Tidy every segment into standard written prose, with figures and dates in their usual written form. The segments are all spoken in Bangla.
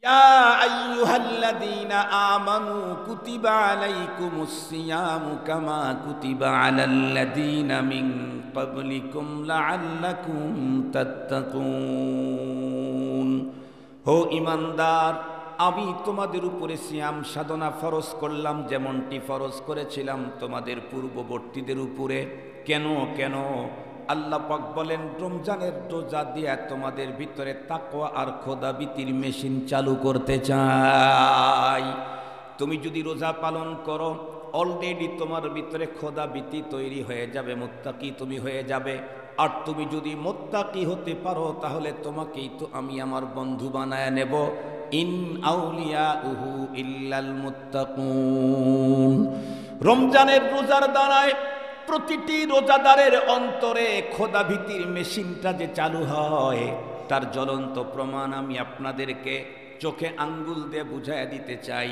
ইয়া আইয়ুহাল্লাযীনা আমানু কুতিবা আলাইকুমুস সিয়ামু কামা কুতিবা আলাল্লাযীনা মিন ক্বাবলিকুম লাআল্লাকুম তাত্তাকুন। হো ঈমানদার, আমি তোমাদের উপরে সিয়াম সাধনা ফরজ করলাম, যেমনটি ফরজ করেছিলাম তোমাদের পূর্ববর্তীদের উপরে। কেন কেন? আল্লাহ পাক বলেন, রমজানের রোজা দিয়া তোমাদের ভিতরে তাকওয়া আর খোদাভীতির মেশিন চালু করতে চাই। তুমি যদি রোজা পালন করো, অলরেডি তোমার ভিতরে খোদাভীতি তৈরি হয়ে যাবে, মুত্তাকি তুমি হয়ে যাবে। আর তুমি যদি মুত্তাকি হতে পারো, তাহলে তোমাকেই তো আমি আমার বন্ধু বানায় নেব। ইন আউলিয়াউহু ইল্লাল মুত্তাকুন। রমজানের রোজার দ্বারায় প্রতিটি রোজাদারের অন্তরে খোদাভীতির মেশিনটা যে চালু হয়, তার জ্বলন্ত প্রমাণ আমি আপনাদেরকে চোখে আঙ্গুল দিয়ে বুঝাইয়া দিতে চাই।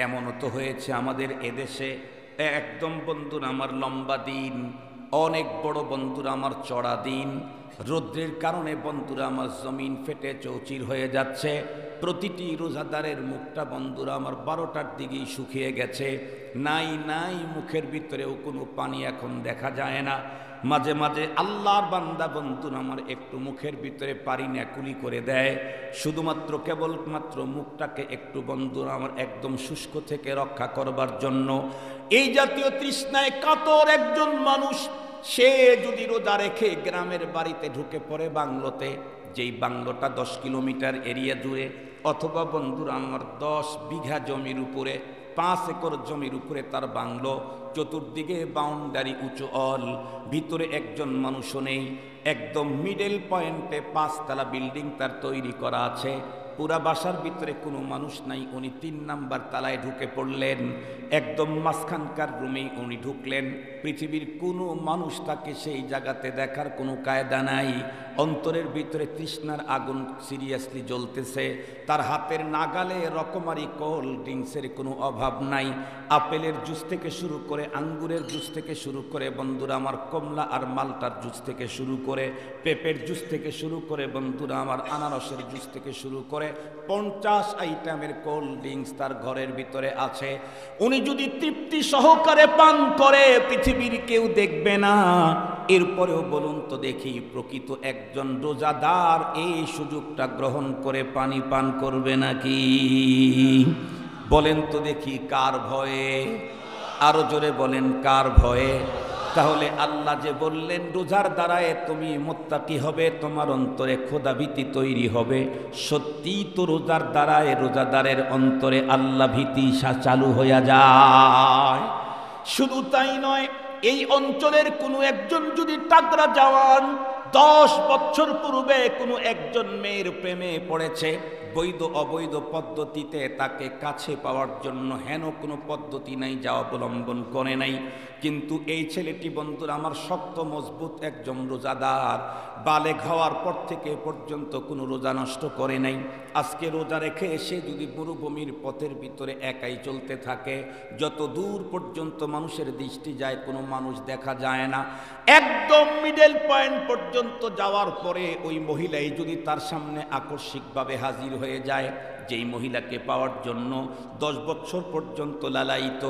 এমনও তো হয়েছে আমাদের এদেশে, একদম বন্ধুরা আমার লম্বা দিন, অনেক বড় বন্ধুরা আমার চড়া দিন, রৌদ্রের কারণে বন্ধুরা আমার জমিন ফেটে চৌচির হয়ে যাচ্ছে। প্রতিটি রোজাদারের মুখটা বন্ধুরা আমার 12টার দিকেই শুকিয়ে গেছে। নাই মুখের ভিতরেও কোনো পানি এখন দেখা যায় না। মাঝে মাঝে আল্লাহর বান্দা বন্ধুরা আমার একটু মুখের ভিতরে পানি কুলি করে দেয়, শুধুমাত্র কেবলমাত্র মুখটাকে একটু বন্ধুরা আমার একদম শুষ্ক থেকে রক্ষা করবার জন্য। এই জাতীয় তৃষ্ণায় কাতর একজন মানুষ, সে যদি রোজা রেখে গ্রামের বাড়িতে ঢুকে পড়ে বাংলোতে, যেই বাংলোটা 10 কিলোমিটার এরিয়া জুড়ে, অথবা বন্ধুরা আমার 10 বিঘা জমির উপরে, 5 একর জমির উপরে তার বাংলো, চতুর্দিকে বাউন্ডারি উঁচু অল, ভিতরে একজন মানুষও নেই, একদম মিডল পয়েন্টে 5 তলা বিল্ডিং তার তৈরি করা আছে, পুরা বাসার ভিতরে কোনো মানুষ নাই। উনি 3 নাম্বার তালায় ঢুকে পড়লেন, একদম মাঝখানকার রুমেই উনি ঢুকলেন। পৃথিবীর কোনো মানুষ তাকে সেই জায়গাতে দেখার কোনো কায়দা নাই। অন্তরের ভিতরে তৃষ্ণার আগুন সিরিয়াসলি জ্বলতেছে। তার হাতের নাগালে রকমারি কোল্ড ড্রিঙ্কসের কোনো অভাব নাই। আপেলের জুস থেকে শুরু করে, আঙ্গুরের জুস থেকে শুরু করে বন্ধুরা আমার, কমলা আর মালটার জুস থেকে শুরু করে, পেঁপের জুস থেকে শুরু করে বন্ধুরা আমার, আনারসের জুস থেকে শুরু করে 50 আইটেমের কোল্ড ড্রিঙ্কস তার ঘরের ভিতরে আছে। উনি যদি তৃপ্তি সহকারে পান করে, পৃথিবীর কেউ দেখবে না। এরপরেও বলুন তো দেখি, প্রকৃত একজন রোজাদার এই সুযোগটা গ্রহণ করে পানি পান করবে নাকি? বলেন তো দেখি, কার ভয়ে? আরো জোরে বলেন, কার ভয়ে? তাহলে আল্লাহ যে বললেন রোজার দ্বারায় তুমি মুত্তাকি হবে, তোমার অন্তরে খোদাভীতি তৈরি হবে, সত্যিই তো রোজার দ্বারায় রোজাদারের অন্তরে আল্লাহ ভীতি চালু হইয়া যায়। শুধু তাই নয়, এই অঞ্চলের কোনো একজন যদি তাগড়া জওয়ান 10 বছর পূর্বে কোনো একজন মেয়ের প্রেমে পড়েছে, বৈধ অবৈধ পদ্ধতিতে তাকে কাছে পাওয়ার জন্য হেন কোনো পদ্ধতি নাই যা অবলম্বন করে নাই, কিন্তু এই ছেলেটি বন্ধুরা আমার শক্ত মজবুত একজন রোজাদার, বালেগ হওয়ার পর থেকে পর্যন্ত কোনো রোজা নষ্ট করে নাই। আজকে রোজা রেখে এসে যদি মরুভূমির পথের ভিতরে একাই চলতে থাকে, যত দূর পর্যন্ত মানুষের দৃষ্টি যায় কোনো মানুষ দেখা যায় না, একদম মিডল পয়েন্ট পর্যন্ত যাওয়ার পরে ওই মহিলাই যদি তার সামনে আকস্মিকভাবে হাজির হয়ে যায়, যেই মহিলাকে পাওয়ার জন্য 10 বছর পর্যন্ত লালায়িত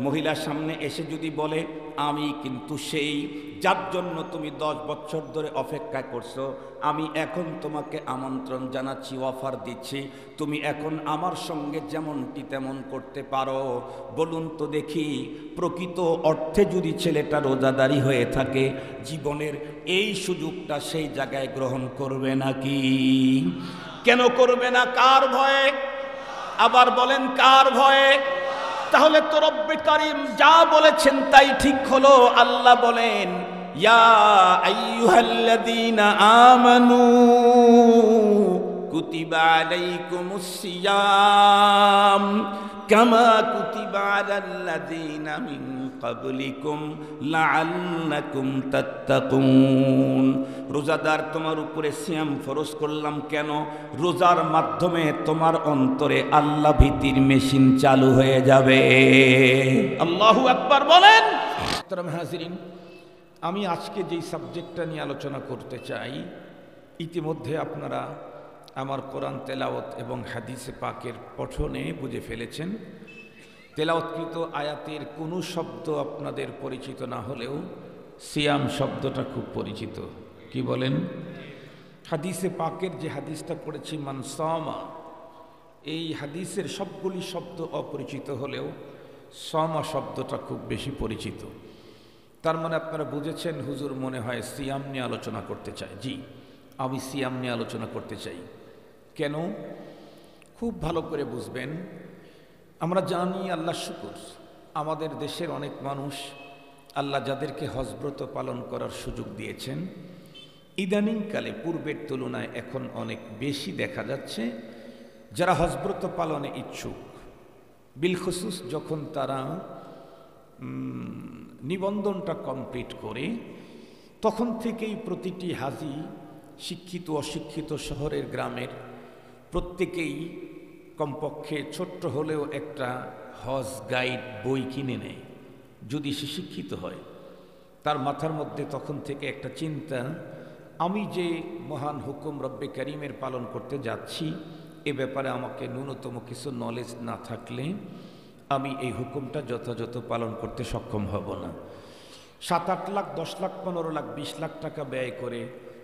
মহিলার সামনে এসে যদি বলে, আমি কিন্তু সেই যার জন্য তুমি 10 বছর ধরে অপেক্ষা করছো, আমি এখন তোমাকে আমন্ত্রণ জানাচ্ছি, অফার দিচ্ছি, তুমি এখন আমার সঙ্গে যেমনটি তেমন করতে পারো। বলুন তো দেখি, প্রকৃত অর্থে যদি ছেলেটা রোজাদারি হয়ে থাকে, জীবনের এই সুযোগটা সেই জায়গায় গ্রহণ করবে নাকি? কেন করবে না? কার ভয়ে? আবার বলেন, কার ভয়ে? তাহলে তো রব্বে কারীম যা বলেছেন তাই ঠিক হলো। আল্লাহ বলেন, ইয়া আইয়ুহাল্লাযীনা আমানু কুতিবা আলাইকুমুস সিয়াম কামা কুতিবা আলাল্লাযীনা মিন ক্বাবলিকুম লাআল্লাকুম তাত্তাকুন। রোজাদার, তোমার উপরে সিয়াম ফরজ করলাম কেন? রোজার মাধ্যমে তোমার অন্তরে আল্লাহ ভীতির মেশিন চালু হয়ে যাবে। আল্লাহু আকবার বলেন। মুহতারাম হাজিরিন, আমি আজকে যেই সাবজেক্টটা নিয়ে আলোচনা করতে চাই, ইতিমধ্যে আপনারা আমার কোরআন তেলাওয়াত এবং হাদিসে পাকের পঠনে বুঝে ফেলেছেন। তেলাওয়াতকৃত আয়াতের কোনো শব্দ আপনাদের পরিচিত না হলেও সিয়াম শব্দটা খুব পরিচিত। কি বলেন? হাদিসে পাকের যে হাদিসটা পড়েছি মান সামা, এই হাদিসের সবগুলি শব্দ অপরিচিত হলেও সামা শব্দটা খুব বেশি পরিচিত। তার মানে আপনারা বুঝেছেন হুজুর মনে হয় সিয়াম নিয়ে আলোচনা করতে চায়। জি, আমি সিয়াম নিয়ে আলোচনা করতে চাই। কেন? খুব ভালো করে বুঝবেন। আমরা জানি, আল্লাহ শুকুর, আমাদের দেশের অনেক মানুষ আল্লাহ যাদেরকে হজব্রত পালন করার সুযোগ দিয়েছেন, ইদানিংকালে পূর্বের তুলনায় এখন অনেক বেশি দেখা যাচ্ছে যারা হজব্রত পালনে ইচ্ছুক। বিলখুসুস যখন তারা নিবন্ধনটা কমপ্লিট করে, তখন থেকেই প্রতিটি হাজি, শিক্ষিত অশিক্ষিত, শহরের গ্রামের প্রত্যেকেই কমপক্ষে ছোট্ট হলেও একটা হজ গাইড বই কিনে নেয়। যদি সে শিক্ষিত হয়, তার মাথার মধ্যে তখন থেকে একটা চিন্তা, আমি যে মহান হুকুম রব্বে কারিমের পালন করতে যাচ্ছি, এ ব্যাপারে আমাকে ন্যূনতম কিছু নলেজ না থাকলে আমি এই হুকুমটা যথাযথ পালন করতে সক্ষম হব না। 7-8 লাখ, 10 লাখ, 15 লাখ, 20 লাখ টাকা ব্যয় করে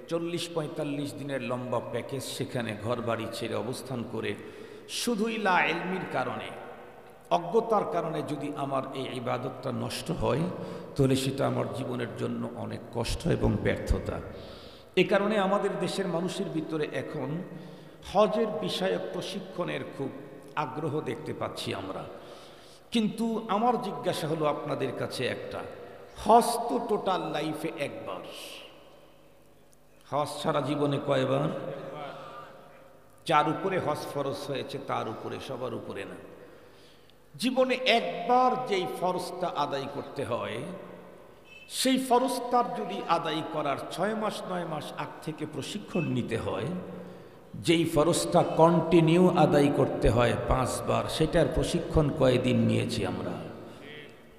40-45 দিনের লম্বা প্যাকেজ, সেখানে ঘর বাড়ি ছেড়ে অবস্থান করে শুধুই লা ইলমির কারণে, অজ্ঞতার কারণে যদি আমার এই ইবাদতটা নষ্ট হয়, তাহলে সেটা আমার জীবনের জন্য অনেক কষ্ট এবং ব্যর্থতা। এ কারণে আমাদের দেশের মানুষের ভিতরে এখন হজের বিষয়ক প্রশিক্ষণের খুব আগ্রহ দেখতে পাচ্ছি আমরা। কিন্তু আমার জিজ্ঞাসা হলো আপনাদের কাছে একটা, হজ তো টোটাল লাইফে একবার, হজ সারা জীবনে কয়বার? যার উপরে হজ ফরজ হয়েছে তার উপরে, সবার উপরে না। জীবনে একবার যেই ফরজটা আদায় করতে হয়, সেই ফরজটার যদি আদায় করার 6 মাস 9 মাস আগ থেকে প্রশিক্ষণ নিতে হয়, যেই ফরজটা কন্টিনিউ আদায় করতে হয় 5 বার, সেটার প্রশিক্ষণ কয়দিন নিয়েছি আমরা?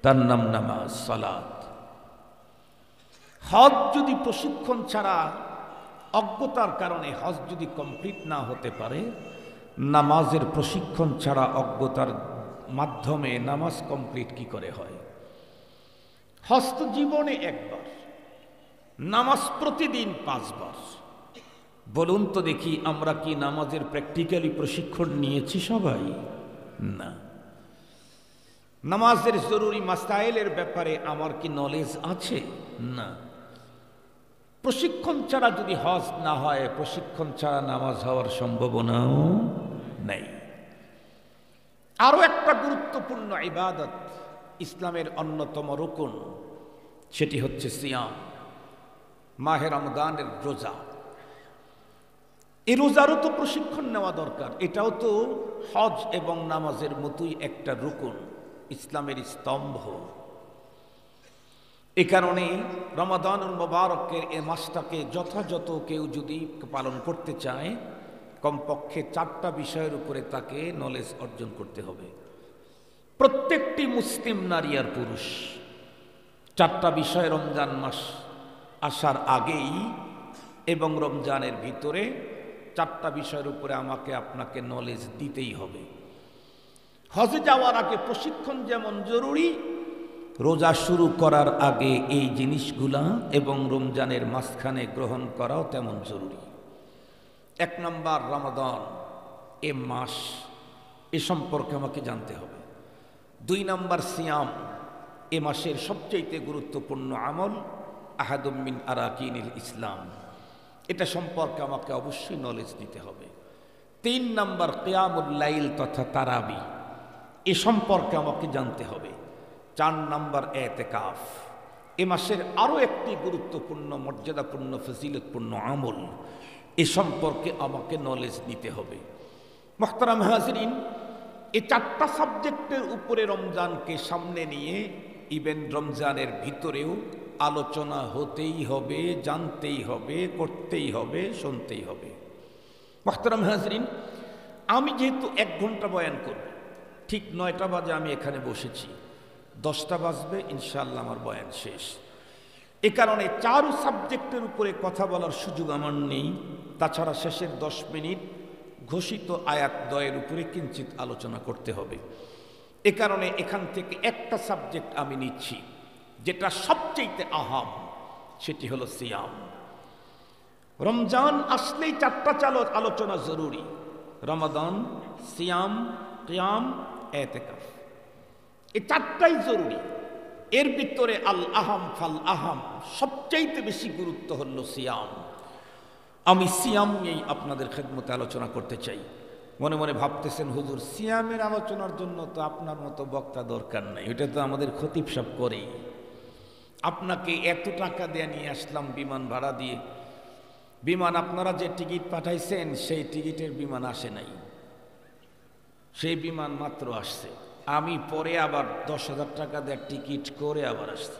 তার নাম নামাজ, সালাত। হজ যদি প্রশিক্ষণ ছাড়া, অজ্ঞতার কারণে হজ যদি কমপ্লিট না হতে পারে, নামাজের প্রশিক্ষণ ছাড়া, অজ্ঞতার মাধ্যমে নামাজ কমপ্লিট কি করে হয়? হজ তো জীবনে একবার, নামাজ প্রতিদিন 5 বার। বলুন তো দেখি, আমরা কি নামাজের প্র্যাকটিক্যালি প্রশিক্ষণ নিয়েছি সবাই? না। নামাজের জরুরি মাসাইলের ব্যাপারে আমার কি নলেজ আছে? না। প্রশিক্ষণ ছাড়া যদি হজ না হয়, প্রশিক্ষণ ছাড়া নামাজ হওয়ার সম্ভাবনাও নেই। আরো একটা গুরুত্বপূর্ণ ইবাদত, ইসলামের অন্যতম রুকন, সেটি হচ্ছে সিয়াম, মাহে রমজানের রোজা। এই রোজারও তো প্রশিক্ষণ নেওয়া দরকার। এটাও তো হজ এবং নামাজের মতোই একটা রুকন, ইসলামের স্তম্ভ। এ কারণে রমাদানুল মুবারকের এ মাসটাকে যথাযথ কেউ যদি পালন করতে চায়, কমপক্ষে 4টা বিষয়ের উপরে তাকে নলেজ অর্জন করতে হবে। প্রত্যেকটি মুসলিম নারী আর পুরুষ 4টা বিষয় রমজান মাস আসার আগেই এবং রমজানের ভিতরে 4টা বিষয়ের উপরে আমাকে আপনাকে নলেজ দিতেই হবে। হজে যাওয়ার আগে প্রশিক্ষণ যেমন জরুরি, রোজা শুরু করার আগে এই জিনিসগুলা এবং রমজানের মাঝখানে গ্রহণ করাও তেমন জরুরি। 1 নম্বর রমাদান, এ মাস, এ সম্পর্কে আমাকে জানতে হবে। 2 নম্বর সিয়াম, এ মাসের সবচেয়ে গুরুত্বপূর্ণ আমল, আহাদুম মিন আরাকিনিল ইসলাম, এটা সম্পর্কে আমাকে অবশ্যই নলেজ দিতে হবে। 3 নম্বর কিয়ামুল লাইল তথা তারাবি, এ সম্পর্কে আমাকে জানতে হবে। 4 নম্বর এতেকাফ, এ মাসের আরও একটি গুরুত্বপূর্ণ, মর্যাদাপূর্ণ, ফজিলতপূর্ণ আমল, এ সম্পর্কে আমাকে নলেজ নিতে হবে। মুহতারাম হাজিরিন, এই 4টা সাবজেক্টের উপরে রমজানকে সামনে নিয়ে ইভেন রমজানের ভিতরেও আলোচনা হতেই হবে, জানতেই হবে, করতেই হবে, শুনতেই হবে। মুহতারাম হাজিরিন, আমি যেহেতু 1 ঘন্টা বয়ান করব, ঠিক 9টা বাজে আমি এখানে বসেছি, 10টা বাজবে ইনশাআল্লাহ আমার বয়ান শেষ। এ কারণে 4 সাবজেক্টের উপরে কথা বলার সুযোগ আমার নেই। তাছাড়া শেষের 10 মিনিট ঘোষিত আয়াত দ্বয়ের উপরে কিঞ্চিত আলোচনা করতে হবে। এ কারণে এখান থেকে একটা সাবজেক্ট আমি নিচ্ছি যেটা সবচেয়ে আহাম, সেটি হলো সিয়াম। রমজান আসলেই চারটা আলোচনা জরুরি: রমাদান, সিয়াম, কিয়াম, এতেকাফ। এই চারটাই জরুরি। এর ভিতরে আল আহাম ফাল আহাম, সবচাইতে বেশি গুরুত্ব হলো সিয়াম। আমি সিয়াম নিয়েই আপনাদের খেদমতে আলোচনা করতে চাই। মনে মনে ভাবতেছেন, হুজুর সিয়ামের আলোচনার জন্য তো আপনার মতো বক্তা দরকার নাই, এটা তো আমাদের খতিব সব করেই। আপনাকে এত টাকা দিয়ে নিয়ে আসলাম বিমান ভাড়া দিয়ে, বিমান আপনারা যে টিকিট পাঠাইছেন সেই টিকিটের বিমান আসে নাই, সেই বিমান মাত্র আসছে। আমি পরে আবার 10,000 টাকা দিয়ে টিকিট করে আবার আসছি।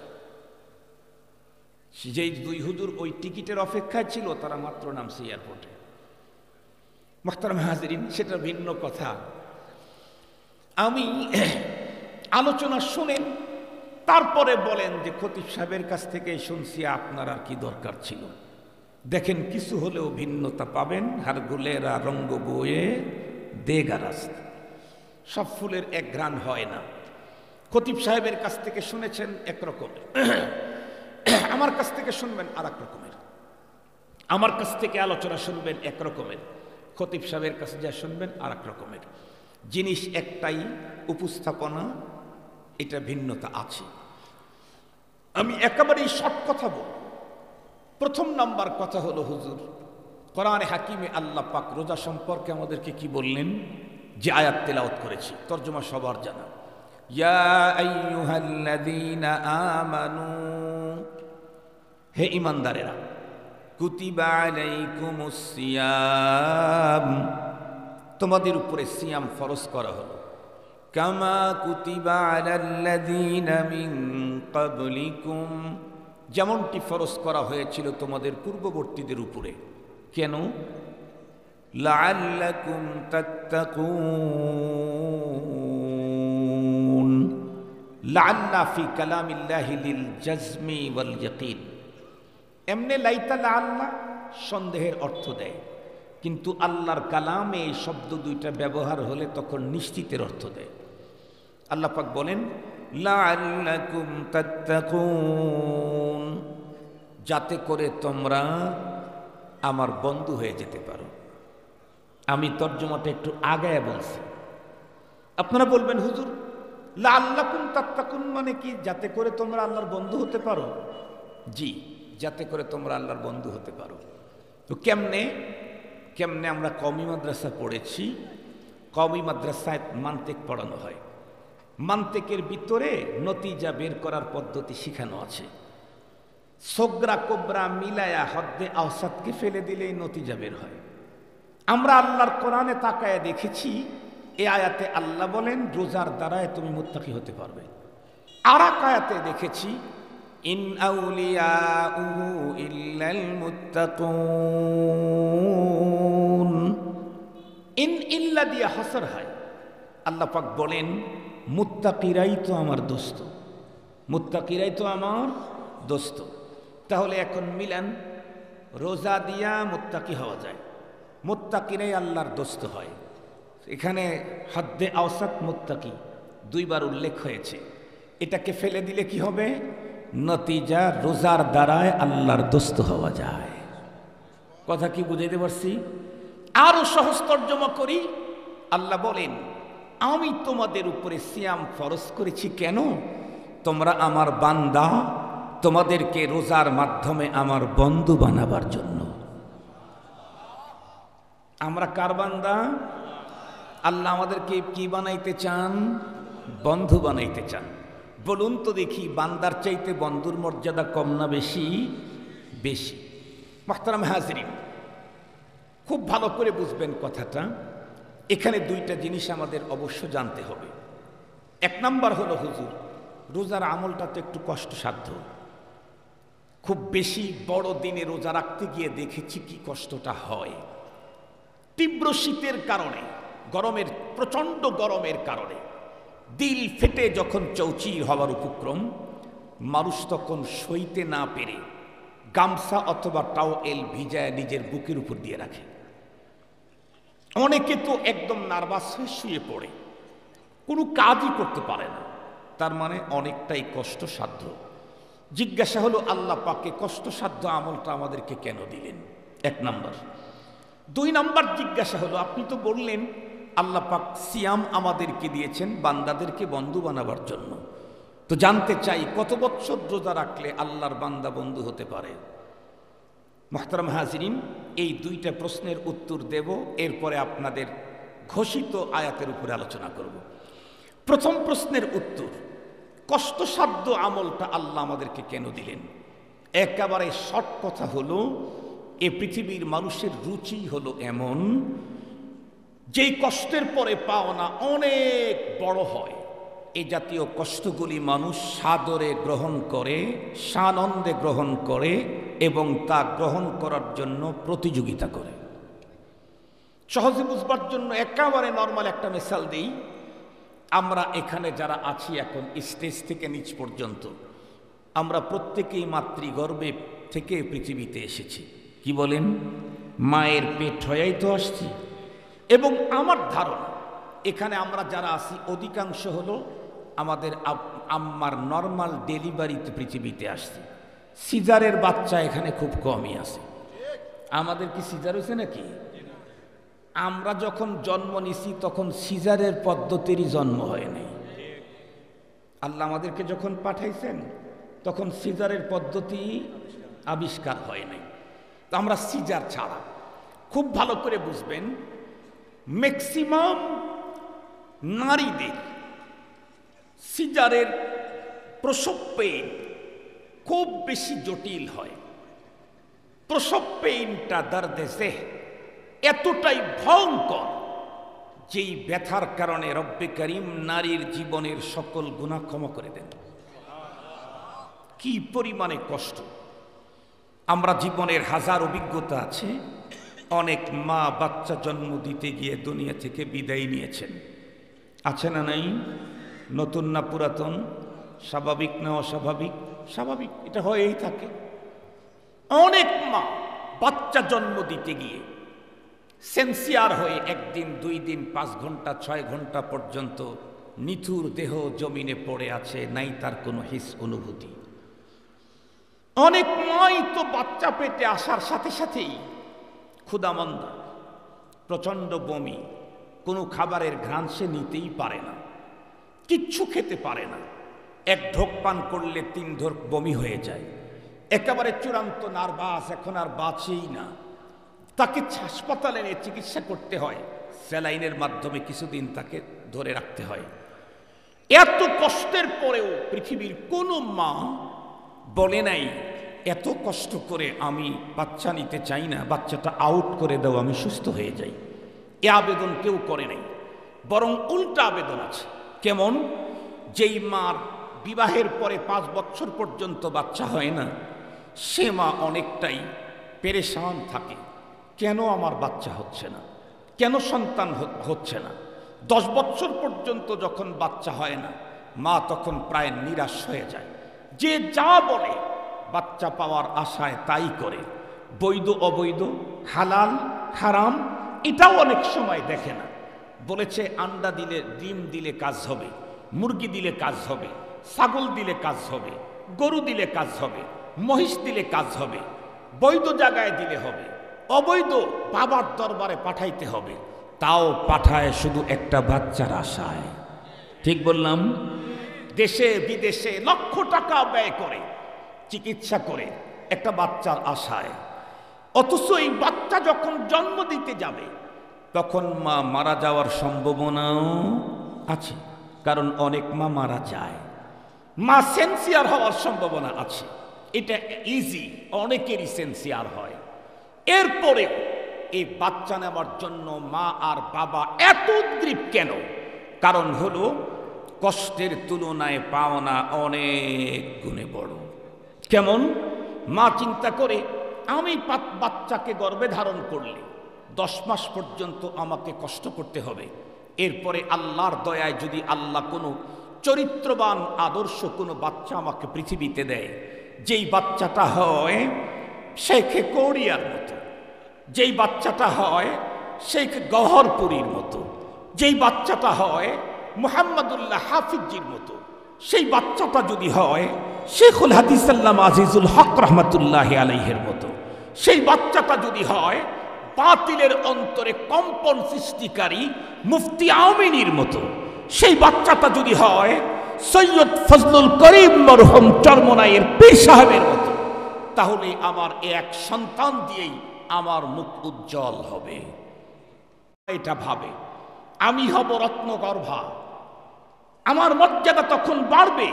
যেই দুই হুজুর ওই টিকিটের অপেক্ষায় ছিল তারা মাত্র নামছে এয়ারপোর্টে। মুহতারাম হাজিরিন, সেটা ভিন্ন কথা। আমি আলোচনা শুনেন, তারপরে বলেন যে খতিব সাহেবের কাছ থেকে শুনছি, আপনার আর কি দরকার ছিল। দেখেন কিছু হলেও ভিন্নতা পাবেন। হারগুলেরা রঙ্গ বয়ে দেগা রাস্তা, সব ফুলের এক ঘ্রাণ হয় না। খতিব সাহেবের কাছ থেকে শুনেছেন একরকমের, আমার কাছ থেকে শুনবেন আর এক রকমের। আমার কাছ থেকে আলোচনা শুনবেন একরকমের, খতিব সাহেবের কাছে যা শুনবেন আর এক রকমের। জিনিস একটাই, উপস্থাপনা এটা ভিন্নতা আছে। আমি একেবারেই শর্ট কথা বলব। প্রথম নাম্বার কথা হলো, হুজুর কোরআনে হাকিমে আল্লাহ পাক রোজা সম্পর্কে আমাদেরকে কি বললেন? যে আয়াত তেলাওয়াত করেছি, তর্জমা সবার জানা, ইয়া আইয়ুহাল্লাযীনা আমানু, হে ঈমানদারেরা, কুতিবা আলাইকুমুস সিয়াম, তোমাদের উপরে সিয়াম ফরজ করা হলো, কামা কুতিবা আলাল্লাযীনা মিন ক্বাবলিকুম, যেমনটি ফরজ করা হয়েছিল তোমাদের পূর্ববর্তীদের উপরে। কেন? লাআল্লাকুম তাত্তাকুন। লাআল্লা ফি কালামিল্লাহি লিল জাজমি ওয়াল ইয়াকিন। এমনে লাইতা লাআল্লা সন্দেহের অর্থ দেয়, কিন্তু আল্লাহর কালামে এই শব্দ দুইটা ব্যবহার হলে তখন নিশ্চিতের অর্থ দেয়। আল্লাহ পাক বলেন লাআল্লাকুম তাত্তাকুন, যাতে করে তোমরা আমার বন্ধু হয়ে যেতে পারো। আমি তর্জমাটা একটু আগায় বলছি। আপনারা বলবেন, হুজুর লাআল্লাকুম তাত্তাকুন মানে কি? যাতে করে তোমরা আল্লাহর বন্ধু হতে পারো? জি, যাতে করে তোমরা আল্লাহর বন্ধু হতে পারো। তো কেমনে? আমরা কওমি মাদ্রাসা পড়েছি। কওমি মাদ্রাসায় মান্তিক পড়ানো হয়। মান্তিকের ভিতরে নতিজা বের করার পদ্ধতি শিখানো আছে। সোগরা কোবরা মিলায়া হদ্দে আওসাদকে ফেলে দিলেই নতিজা বের হয়। আমরা আল্লাহর কোরআনে তাকায় দেখেছি, এই আয়াতে আল্লাহ বলেন রোজার দ্বারায় তুমি মুত্তাকি হতে পারবে। আর এক আয়াতে দেখেছি ইন আউলিয়াউহু ইল্লাল মুত্তাকুন। ইন ইল্লা দিয়ে হাসর হয়। আল্লাহ পাক বলেন মুত্তাকিরাই তো আমার দোস্ত, মুত্তাকিরাই তো আমার দোস্ত। তাহলে এখন মিলান, রোজা দিয়া মুত্তাকি হওয়া যায়, মুত্তাকিরাই আল্লাহর দোস্ত হয়। এখানে হদ্দে আওসাত মুত্তাকি দুইবার উল্লেখ হয়েছে। এটাকে ফেলে দিলে কি হবে? নতিজা রোজার দ্বারায় আল্লাহর দোস্ত হওয়া যায়। কথা কি বুঝাইতে পারছি? আরো সহজ তর্জমা করি। আল্লাহ বলেন আমি তোমাদের উপরে সিয়াম ফরজ করেছি কেন? তোমরা আমার বান্দা, তোমাদেরকে রোজার মাধ্যমে আমার বন্ধু বানাবার জন্য। আমরা কার বান্দা? আল্লাহ আমাদেরকে কি বানাইতে চান? বন্ধু বানাইতে চান। বলুন তো দেখি, বান্দার চাইতে বন্ধুর মর্যাদা কম না বেশি? বেশি। মুহতারাম হাজিরিন, খুব ভালো করে বুঝবেন কথাটা। এখানে দুইটা জিনিস আমাদের অবশ্য জানতে হবে। এক নাম্বার হলো, হুজুর রোজার আমলটা তো একটু কষ্টসাধ্য। খুব বেশি বড় দিনে রোজা রাখতে গিয়ে দেখেছি কি কষ্টটা হয়। তীব্র শীতের কারণে, গরমের, প্রচণ্ড গরমের কারণে দিল ফেটে যখন চৌচির হওয়ার উপক্রম, মানুষ তখন সইতে না পেরে গামছা অথবা টাওয়েল ভিজায় নিজের বুকের উপর দিয়ে রাখে। অনেকে তো একদম নার্ভাস হয়ে শুয়ে পড়ে, কোনো কাজই করতে পারে না, তার মানে অনেকটাই কষ্টসাধ্য। জিজ্ঞাসা হলো আল্লাহ পাকে কষ্টসাধ্য আমলটা আমাদেরকে কেন দিলেন? 1 নাম্বার। 2 নাম্বার জিজ্ঞাসা হলো, আপনি তো বললেন আল্লাহ পাক সিয়াম আমাদেরকে দিয়েছেন বান্দাদেরকে বন্ধু বানাবার জন্য, তো জানতে চাই কত বছর রোজা রাখলে আল্লাহর বান্দা বন্ধু হতে পারে? মুহতারাম হাজিরিন, এই 2টা প্রশ্নের উত্তর দেব, এরপরে আপনাদের ঘোষিত আয়াতের উপরে আলোচনা করব। প্রথম প্রশ্নের উত্তর, কষ্টসাধ্য আমলটা আল্লাহ আমাদেরকে কেন দিলেন? একেবারে শর্ট কথা হলো, এ পৃথিবীর মানুষের রুচি হলো এমন, যেই কষ্টের পরে পাওনা অনেক বড় হয়, এই জাতীয় কষ্টগুলি মানুষ সাদরে গ্রহণ করে, সানন্দে গ্রহণ করে এবং তা গ্রহণ করার জন্য প্রতিযোগিতা করে। সহজে বুঝবার জন্য একেবারে নর্মাল একটা মিসাল দিই। আমরা এখানে যারা আছি এখন স্টেজ থেকে নিচ পর্যন্ত, আমরা প্রত্যেকেই মাতৃগর্ভে থেকে পৃথিবীতে এসেছি। কি বলেন? মায়ের পেট হয়েই তো আসছি। এবং আমার ধারণা এখানে আমরা যারা আছি অধিকাংশ হলো আমাদের আম্মার নর্মাল ডেলিভারিতে পৃথিবীতে আসছি। সিজারের বাচ্চা এখানে খুব কমই আছে। আমাদের কি সিজার হয়েছে নাকি? আমরা যখন জন্ম নিছি তখন সিজারের পদ্ধতিরই জন্ম হয় নাই। আল্লাহ আমাদেরকে যখন পাঠাইছেন তখন সিজারের পদ্ধতি আবিষ্কার হয় নাই। তো আমরা সিজার ছাড়া, খুব ভালো করে বুঝবেন, ম্যাক্সিমাম নারীদের সিজারের প্রসব পেইন খুব বেশি জটিল হয়। প্রসব পেইনটা দর্দে জেহ এতটাই ভয়ঙ্কর, যেই ব্যথার কারণে রব্বে করিম নারীর জীবনের সকল গুনাহ ক্ষমা করে দেন। কি পরিমাণে কষ্ট! আমরা জীবনের হাজার অভিজ্ঞতা আছে, অনেক মা বাচ্চা জন্ম দিতে গিয়ে দুনিয়া থেকে বিদায় নিয়েছেন, আছে না নাই? নতুন না পুরাতন? স্বাভাবিক না অস্বাভাবিক? স্বাভাবিক, এটা হয়েই থাকে। অনেক মা বাচ্চা জন্ম দিতে গিয়ে সেন্সিয়ার হয়ে 1 দিন 2 দিন 5 ঘন্টা 6 ঘন্টা পর্যন্ত নিথুর দেহ জমিনে পড়ে আছে, নাই তার কোনো হিস অনুভূতি। অনেক মাই তো বাচ্চা পেটে আসার সাথে সাথেই ক্ষুধামন্দা, প্রচণ্ড বমি, কোনো খাবারের ঘ্রাণ সে নিতেই পারে না, কিচ্ছু খেতে পারে না। 1 ঢোক পান করলে 3 ঢোক বমি হয়ে যায়, একেবারে চূড়ান্ত নার্ভাস, এখন আর বাঁচেই না। তাকে হাসপাতালে নিয়ে চিকিৎসা করতে হয়, স্যালাইনের মাধ্যমে কিছুদিন তাকে ধরে রাখতে হয়। এত কষ্টের পরেও পৃথিবীর কোনো মা বলে নাই এত কষ্ট করে আমি বাচ্চা নিতে চাই না, বাচ্চাটা আউট করে দাও, আমি সুস্থ হয়ে যাই। এ আবেদন কেউ করে নাই, বরং উল্টা আবেদন আছে। কেমন? যেই মার বিবাহের পরে 5 বছর পর্যন্ত বাচ্চা হয় না, সে মা অনেকটাই পেরেশান থাকে, কেন আমার বাচ্চা হচ্ছে না, কেন সন্তান হচ্ছে না। 10 বছর পর্যন্ত যখন বাচ্চা হয় না, মা তখন প্রায় নিরাশ হয়ে যায়। যে যা বলে বাচ্চা পাওয়ার আশায় তাই করে, বৈধ অবৈধ, হালাল হারাম এটাও অনেক সময় দেখে না। বলেছে আন্ডা দিলে, ডিম দিলে কাজ হবে, মুরগি দিলে কাজ হবে, ছাগল দিলে কাজ হবে, গরু দিলে কাজ হবে, মহিষ দিলে কাজ হবে, বৈধ জায়গায় দিলে হবে, অবৈধ বাবার দরবারে পাঠাইতে হবে, তাও পাঠায় শুধু একটা বাচ্চার আশায়। ঠিক বললাম? দেশে বিদেশে লক্ষ টাকা ব্যয় করে চিকিৎসা করে একটা বাচ্চার আশায়, অথচ এই বাচ্চা যখন জন্ম দিতে যাবে তখন মা মারা যাওয়ার সম্ভাবনাও আছে, কারণ অনেক মা মারা যায়। মা সেন্সিয়ার হওয়ার সম্ভাবনা আছে, এটা ইজি, অনেকেরই সেন্সিয়ার হয়। এরপরে এই বাচ্চা নেওয়ার জন্য মা আর বাবা এত উদ্গ্রীব কেন? কারণ হলো কষ্টের তুলনায় পাওনা অনেক গুণে বড়। কেমন? মা চিন্তা করে আমি বাচ্চাকে গর্ভে ধারণ করলে 10 মাস পর্যন্ত আমাকে কষ্ট করতে হবে, এরপরে আল্লাহর দয়ায় যদি আল্লাহ কোনো চরিত্রবান আদর্শ কোনো বাচ্চা আমাকে পৃথিবীতে দেয়, যেই বাচ্চাটা হয় শেখে কৌড়িয়ার মতো, যেই বাচ্চাটা হয় শেখ গহরপুরীর মতো, যেই বাচ্চাটা হয় মুহাম্মদুল্লাহ হাফিজির মতো, সেই বাচ্চাটা যদি হয় শেখুল হাদিস আল্লামা আজিজুল হক রহমতুল্লাহ আলাইহির মতো, সেই বাচ্চাটা যদি হয় বাতিলের অন্তরে কম্পন সৃষ্টিকারী মুফতি আমিনীর মতো, সেই বাচ্চাটা যদি হয় সৈয়দ ফজলুল করিম মরহুম চরমনাইয়ের পীর সাহেবের মতো, তাহলে আমার এক সন্তান দিয়েই আমার মুখ উজ্জ্বল হবে। এটা ভাবে আমি হব রত্নগর্ভা, আমার মর্যাদা তখন বাড়বে,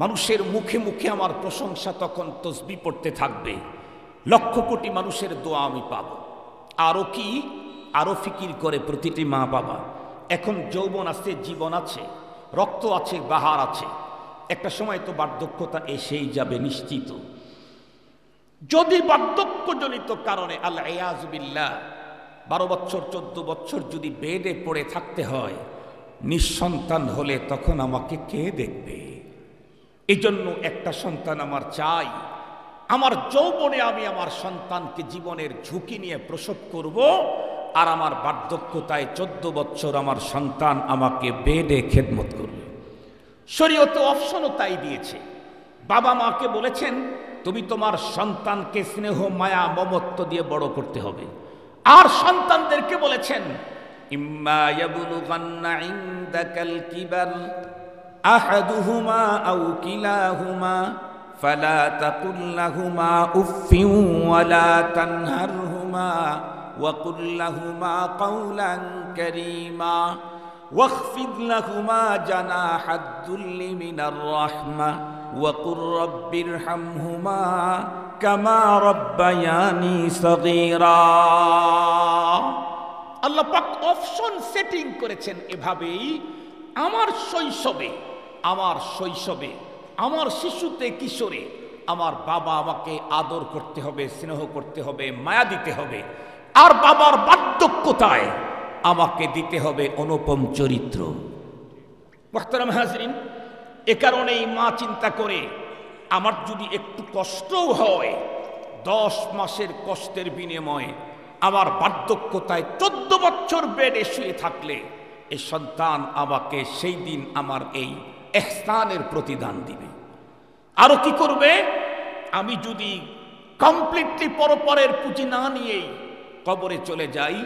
মানুষের মুখে মুখে আমার প্রশংসা তখন তসবিহ পড়তে থাকবে, লক্ষ কোটি মানুষের দোয়া আমি পাবো। আরো কি, আরো ফিকির করে প্রতিটি মা বাবা। এখন যৌবন আছে, জীবন আছে, রক্ত আছে, বাহার আছে, একটা সময় তো বার্ধক্যতা এসেই যাবে নিশ্চিত। যদি বার্ধক্যজনিত কারণে আল্লাহ ইয়াজুবিল্লাহ 12 বছর 14 বছর যদি বেডে পড়ে থাকতে হয়, নিঃসন্তান হলে তখন আমাকে কে দেখবে? এই জন্য একটা সন্তান আমার চাই। আমার যৌবনে আমি আমার সন্তানকে জীবনের ঝুঁকি নিয়ে প্রসব করব, আর আমার বার্ধক্যতায় 14 বছর আমার সন্তান আমাকে বেডে খেদমত করবে। শরীয়তে অপশনও তাই দিয়েছে। বাবা মাকে বলেছেন তুমি তোমার সন্তানকে স্নেহ মায়া মমত্ব দিয়ে বড় করতে হবে, আর সন্তানদেরকে বলেছেন ইম্মা ইয়াবলুগান্না ইনদাকাল কিবার আহাদুহুমা আও কিলাহুমা ফালা তাকুল লাহুমা উফফিন ওয়ালা তানহারহুমা ওয়া কুল লাহুমা কাওলান কারীমা واخفض لهما جناح الذل من الرحمة وقل رب ارحمهما كما ربياني صغيرا। আল্লাহ পাক অপশন সেটিং করেছেন এভাবেই। আমার শৈশবে, আমার শিশুতে কিশোরে আমার বাবা আমাকে আদর করতে হবে, স্নেহ করতে হবে, মায়া দিতে হবে, আর বাবার বার্ধক্যতায় আমাকে দিতে হবে অনুপম চরিত্র। মুহতারাম হাজরিন, এ কারণেই মা চিন্তা করে আমার যদি একটু কষ্টও হয়, 10 মাসের কষ্টের বিনিময়ে আমার বার্ধক্যতায় 14 বছর বেডে শুয়ে থাকলে এই সন্তান আমাকে সেই দিন আমার এই ইহসানের প্রতিদান দিবে। আরো কি করবে? আমি যদি কমপ্লিটলি পরপরের পুঁজি না নিয়েই কবরে চলে যাই,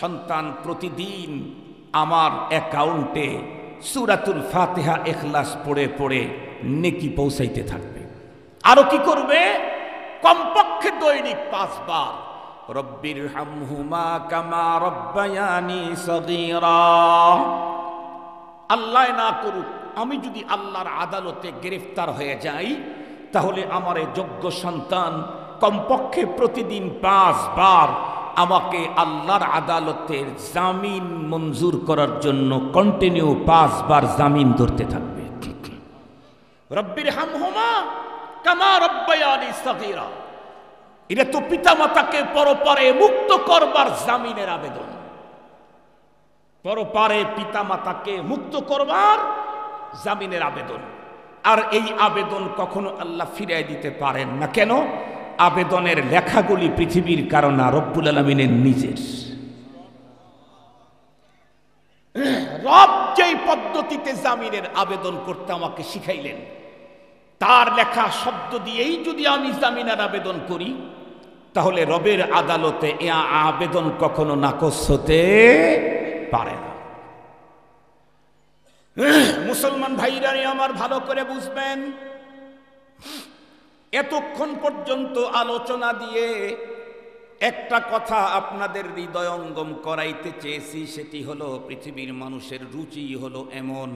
সন্তান প্রতিদিন আমার অ্যাকাউন্টে সূরাতুল ফাতিহা ইখলাস পড়ে পড়ে নেকি পৌঁছাইতে থাকবে। আরো কি করবে? কমপক্ষে দৈনিক 5 বার রব্বির হামহুমা কামা রব্বায়ানি সগীরা। আল্লাহ না করুক আমি যদি আল্লাহর আদালতে গ্রেফতার হয়ে যাই, তাহলে আমার যোগ্য সন্তান কমপক্ষে প্রতিদিন 5 বার আমাকে আল্লাহর আদালতের জামিন মঞ্জুর করার জন্য কন্টিনিউ 5 বার জামিন ধরতে থাকবে। রব্বির হামহুমা কামা রব্বায়ানি সগীরা, এটা তো পিতামাতাকে পরপারে মুক্ত করবার জামিনের আবেদন। পরপারে পিতামাতাকে মুক্ত করবার জামিনের আবেদন। আর এই আবেদন কখনো আল্লাহ ফিরিয়ে দিতে পারেন না। কেন? আবেদনের লেখাগুলি পৃথিবীর কারণ না, রব্বুল আলামিনের নিজের। রব যেই পদ্ধতিতে জামিনের আবেদন করতে আমাকে শিখাইলেন, তার লেখা শব্দ দিয়েই যদি আমি জামিনের আবেদন করি, তাহলে রবের আদালতে এ আবেদন কখনো নাকচ হতে পারে না। মুসলমান ভাইরা আমার ভালো করে বুঝবেন, এতক্ষণ পর্যন্ত আলোচনা দিয়ে একটা কথা আপনাদের হৃদয়ঙ্গম করাইতে চেয়েছি, সেটি হলো পৃথিবীর মানুষের রুচি হলো এমন,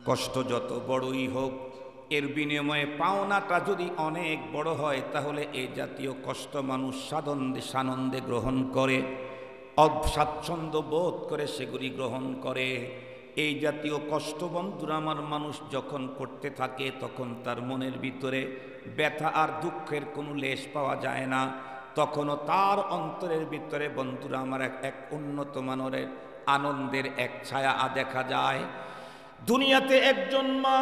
কষ্ট যত বড়ই হোক এর বিনিময়ে পাওনাটা যদি অনেক বড় হয়, তাহলে এই জাতীয় কষ্ট মানুষ সানন্দে গ্রহণ করে, অস্বাচ্ছন্দ্য বোধ করে সেগুলি গ্রহণ করে। এই জাতীয় কষ্ট বন্ধুরা আমার মানুষ যখন করতে থাকে, তখন তার মনের ভিতরে ব্যথা আর দুঃখের কোনো লেশ পাওয়া যায় না। তখনও তার অন্তরের ভিতরে বন্ধুরা আমার এক উন্নত মানের আনন্দের এক ছায়া দেখা যায়। দুনিয়াতে একজন মা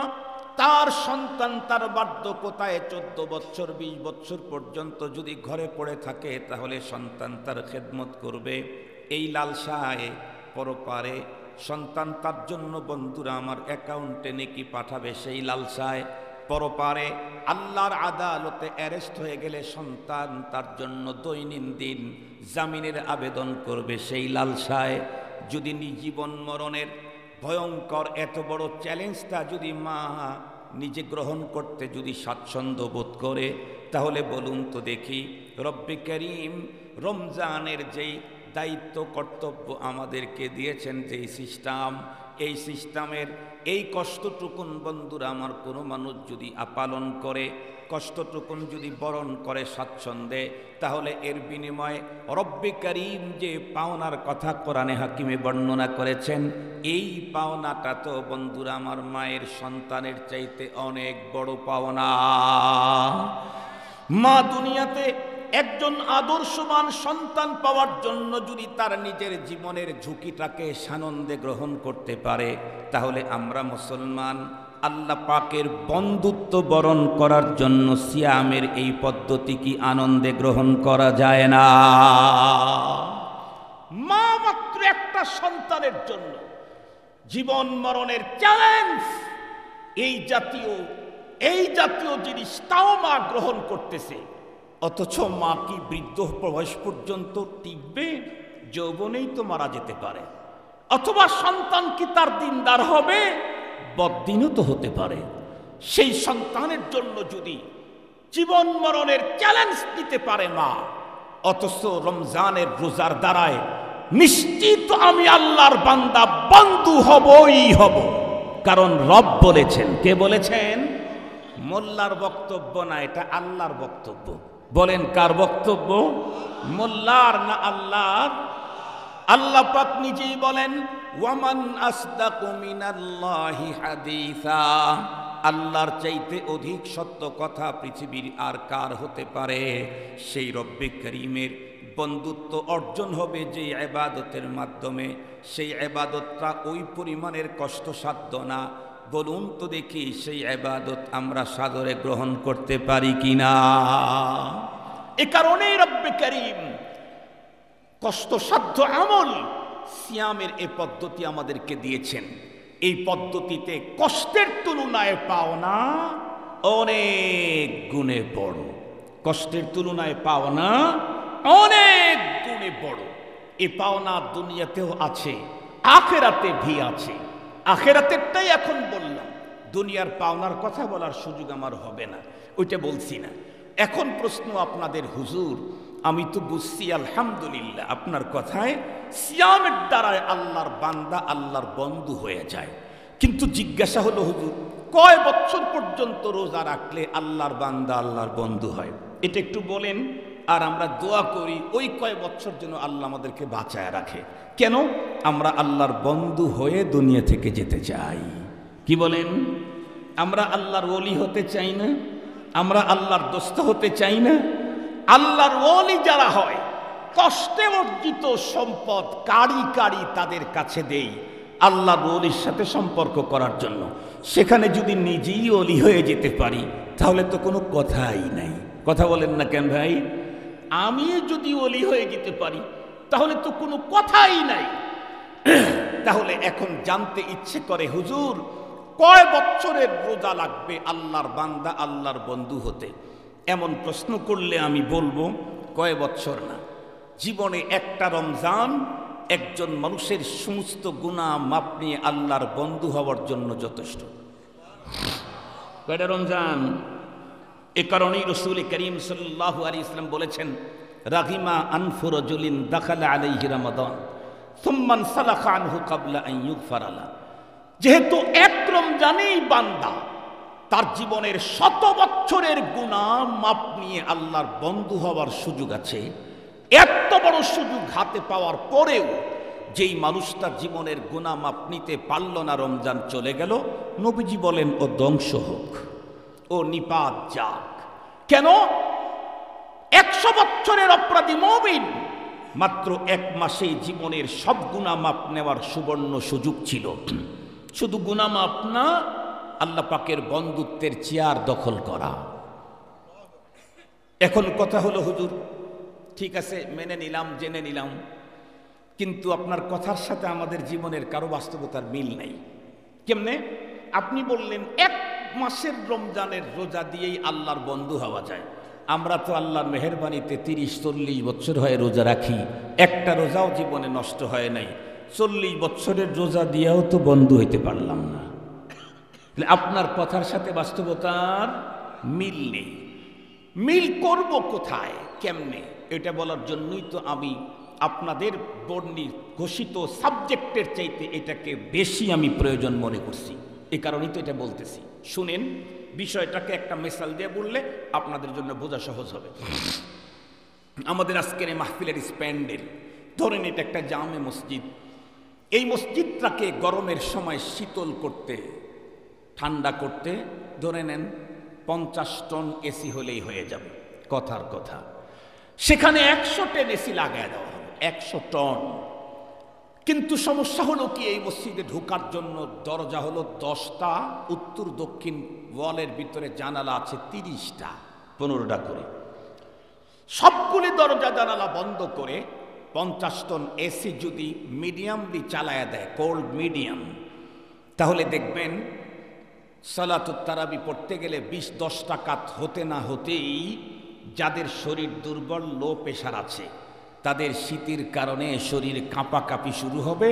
তার সন্তান তার বার্ধক্যতায় 14 বছর 20 বছর পর্যন্ত যদি ঘরে পড়ে থাকে, তাহলে সন্তান তার খেদমত করবে, এই লালসায় পরপারে সন্তান তার জন্য বন্ধুরা আমার অ্যাকাউন্টে নেকি পাঠাবে, সেই লালসায় পরপারে আল্লাহর আদালতে অ্যারেস্ট হয়ে গেলে সন্তান তার জন্য দৈনন্দিন জামিনের আবেদন করবে, সেই লালসায় যদি জীবন মরণের ভয়ঙ্কর এত বড় চ্যালেঞ্জটা যদি মা নিজে গ্রহণ করতে যদি স্বাচ্ছন্দ্য বোধ করে, তাহলে বলুন তো দেখি রব্বে করিম রমজানের যেই দায়িত্ব কর্তব্য আমাদেরকে দিয়েছেন, যেই সিস্টেম, এই সিস্টেমের এই কষ্টটুকুন বন্ধুরা আমার কোনো মানুষ যদি পালন করে, কষ্টটুকুন যদি বরণ করে স্বাচ্ছন্দ্যে, তাহলে এর বিনিময়ে রব্বে করিম যে পাওনার কথা কোরআনে হাকিমে বর্ণনা করেছেন, এই পাওনাটা তো বন্ধুরা আমার মায়ের সন্তানের চাইতে অনেক বড় পাওনা। মা দুনিয়াতে একজন আদর্শবান সন্তান পাওয়ার জন্য যদি তার নিজের জীবনের ঝুঁকিটাকে সানন্দে গ্রহণ করতে পারে, তাহলে আমরা মুসলমান আল্লাহ পাকের বন্ধুত্ব বরণ করার জন্য সিয়ামের এই পদ্ধতি কি আনন্দে গ্রহণ করা যায় না? মা মাত্র একটা সন্তানের জন্য জীবন মরণের চ্যালেঞ্জ, এই জাতীয় জিনিসটাও মা গ্রহণ করতেছে, অথচ মা কি বৃদ্ধ বয়স পর্যন্ত টিকবে? যৌবনেই তো মারা যেতে পারে। অথবা সন্তান কি তার দিনদার হবে? বদ্দিনও তো হতে পারে। সেই সন্তানের জন্য যদি জীবন মরণের চ্যালেঞ্জ দিতে পারে মা, অথচ রমজানের রোজার দ্বারায় নিশ্চিত আমি আল্লাহর বান্দা বন্ধু হবই হব। কারণ রব বলেছেন। কে বলেছেন? মোল্লার বক্তব্য না, এটা আল্লাহর বক্তব্য। বলেন কার বক্তব্য? মোল্লার না আল্লাহর? আল্লাহ পাক নিজেই বলেন ওয়ামান আসদাকু মিনাল্লাহি হাদিসা, আল্লাহর চাইতে অধিক সত্য কথা পৃথিবীর আর কার হতে পারে? সেই রব্বে করিমের বন্ধুত্ব অর্জন হবে যে ইবাদতের মাধ্যমে, সেই ইবাদতটা ওই পরিমাণের কষ্টসাধ্য না। বলুন তো দেখি সেই ইবাদত আমরা সাদরে গ্রহণ করতে পারি কিনা? এ কারণেই রব্বে করিম কষ্টসাধ্য আমল সিয়ামের এই পদ্ধতি আমাদেরকে দিয়েছেন। এই পদ্ধতিতে কষ্টের তুলনায় পাওনা অনেক গুণে বড়। কষ্টের তুলনায় পাওনা অনেক গুণে বড়। এ পাওনা দুনিয়াতেও আছে, আখেরাতে ভি আছে। আখেরাতেরটাই এখন বললাম, দুনিয়ার পাওনার কথা বলার সুযোগ আমার হবে না, ওইটা বলছি না। এখন প্রশ্ন আপনাদের, হুজুর আমি তো বুঝছি আলহামদুলিল্লাহ আপনার কথায় সিয়ামের দ্বারায় আল্লাহর বান্দা আল্লাহর বন্ধু হয়ে যায়, কিন্তু জিজ্ঞাসা হলো হুজুর কয় বছর পর্যন্ত রোজা রাখলে আল্লাহর বান্দা আল্লাহর বন্ধু হয়? এটা একটু বলেন, আর আমরা দোয়া করি ওই কয় বছর যেন আল্লাহ আমাদেরকে বাঁচায় রাখে। কেন? আমরা আল্লাহর বন্ধু হয়ে দুনিয়া থেকে যেতে চাই। কি বলেন? আমরা আল্লাহর ওলি হতে চাই না? আমরা আল্লাহর দোস্ত হতে চাই না? আল্লাহর ওলি যারা হয়, কষ্টে অর্জিত সম্পদ কাড়ি কাড়ি তাদের কাছে দেই আল্লাহর ওলির সাথে সম্পর্ক করার জন্য। সেখানে যদি নিজেই ওলি হয়ে যেতে পারি তাহলে তো কোনো কথাই নাই। কথা বলেন না কেন ভাই? আমি যদি ওলি হয়ে যেতে পারি তাহলে তো কোনো কথাই নাই। তাহলে এখন জানতে ইচ্ছে করে হুজুর কয় বছরের রোজা লাগবে আল্লাহর বান্দা আল্লাহর বন্ধু হতে? এমন প্রশ্ন করলে আমি বলবো কয় বছর না, জীবনে একটা রমজান একজন মানুষের সমস্ত গুনাহ মাপ নিয়ে আল্লাহর বন্ধু হওয়ার জন্য যথেষ্ট। কয়টা রমজান? এ কারণেই রাসূল করিম সাল্লাল্লাহু আলাইহি ওয়াসাল্লাম বলেছেন রাগিমা আনফু রাজুলিন দাখালা আলাইহি রমাদান সুম্মা সালাখা আনহু ক্বাবলা আন ইউগফারা লা। যেহেতু এক রমজানেই বান্দা তার জীবনের 100 বছরের গুনাহ মাপ নিয়ে আল্লাহর বন্ধু হওয়ার সুযোগ আছে, এত বড় সুযোগ হাতে পাওয়ার পরেও যেই মানুষটা জীবনের গুনাহ মাপ নিতে পারল না, রমজান চলে গেল, নবীজি বলেন ও ধ্বংস হোক, ও নিপাত যাক। কেন? 100 বছরের অপরাধী মুমিন মাত্র 1 মাসেই জীবনের সব গুনাহ মাপ নেওয়ার সুবর্ণ সুযোগ ছিল। শুধু গুনাহ মাপ না, আল্লাহ পাকের বন্ধুত্বের চেয়ার দখল করা। এখন কথা হলো হুজুর ঠিক আছে মেনে নিলাম, জেনে নিলাম, কিন্তু আপনার কথার সাথে আমাদের জীবনের কারো বাস্তবতার মিল নেই। কেমনে? আপনি বললেন 1 মাসের রমজানের রোজা দিয়েই আল্লাহর বন্ধু হওয়া যায়। আমরা তো আল্লাহর মেহেরবানিতে 30-40 বছর হয়ে রোজা রাখি, একটা রোজাও জীবনে নষ্ট হয় নাই। 40 বছরের রোজা দিয়েও তো বন্ধু হইতে পারলাম না। আপনার কথার সাথে বাস্তবতার মিল নেই। মিল করব কোথায়, কেমনে? এটা বলার জন্যই তো আমি আপনাদের বর্ণিত ঘোষিত সাবজেক্টের চাইতে এটাকে বেশি আমি প্রয়োজন মনে করছি। এই কারণেই তো এটা বলতেছি। শুনেন, বিষয়টাকে একটা মিসাল দিয়ে বললে আপনাদের জন্য বোঝা সহজ হবে। আমাদের আজকের এই মাহফিলের স্প্যান্ডেল ধরেন, এটা একটা জামে মসজিদ। এই মসজিদটাকে গরমের সময় শীতল করতে, ঠান্ডা করতে ধরে নেন 50 টন এসি হলেই হয়ে যাবে। কথার কথা, সেখানে 100 টন এসি লাগায় দেওয়া হবে, 100 টন। কিন্তু সমস্যা হলো কি, এই মসজিদে ঢোকার জন্য দরজা হলো 10টা, উত্তর দক্ষিণ ওয়ালের ভিতরে জানালা আছে 30টা, 15টা করে। সবগুলি দরজা জানালা বন্ধ করে 50 টন এসি যদি মিডিয়ামলি চালায়া দেয়, কোল্ড মিডিয়াম, তাহলে দেখবেন সালাতুত তারাবি পড়তে গেলে 20-10 রাকাত হতে না হতেই যাদের শরীর দুর্বল, লো প্রেশার আছে, তাদের শীতের কারণে শরীর কাঁপাকাঁপি শুরু হবে,